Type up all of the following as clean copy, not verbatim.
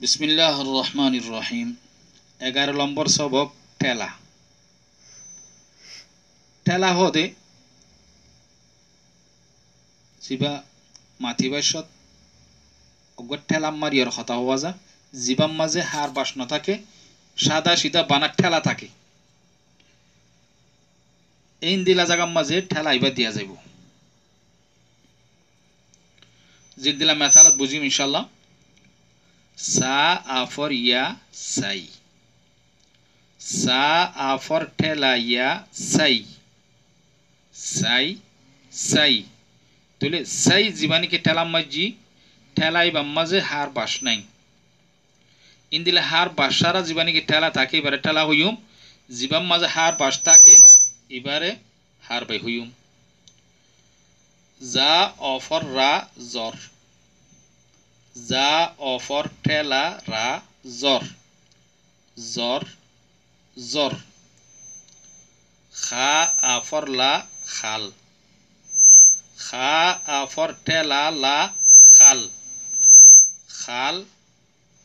বিসমিল্লাহির রহমানির রহিম 11 নম্বর সবক ঠেলা। ঠেলা হদে জিবা মাতিবাসত অগর ঠেলাম মারিয়ার কথা হওয়া যা জিবাম মাঝে হার বাস না থাকে, সাদা সিধা বানাক ঠেলা থাকে। এই দিলা জাগাম মাঝে ঠেলা ইবা দিয়া যাইব। যে দিলা মেসালাত বুঝিম ইনশাআল্লাহ। সা আফর ইয়া সাই, সা আফর ঠেলা ইয়া সাই, সাই সাই তুলে সাই জীবানীকে ঠেলাম মাঝি ঠেলাই বাম্মাজে হার বাস নাই। ইন্দিলে হার বাসারা জীবানীকে ঠেলা থাকে, এবারে ঠেলা হইম। জীবাম মাঝে হার বাস থাকে, এবারে হার বাই হইম। যা অফর রা জর, যা অফর ঠেলা রা জর, জর জর। খা আফর লা খাল, খা আফর ঠেলা লা খাল, খাল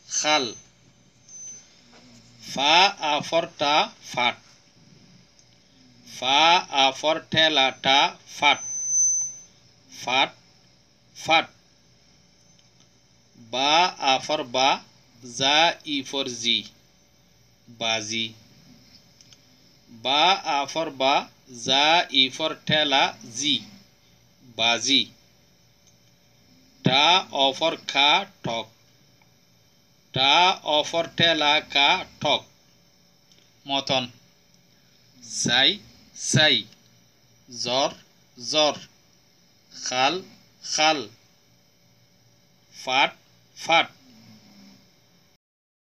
খাল। ফা আফর টা ফাট, ফা আফর ঠেলা টা ফাট, ফাট ফাট। বা আফর বা, যা ইফর জি, বাজি, বা আফর বা, যা ইফর ঠেলা জি, বাজি। টা অফর খা ঠক, টা অফর ঠেলা কা ঠক। মতন সাই সাই, জর জর, খাল খাল, ফাট ফাট।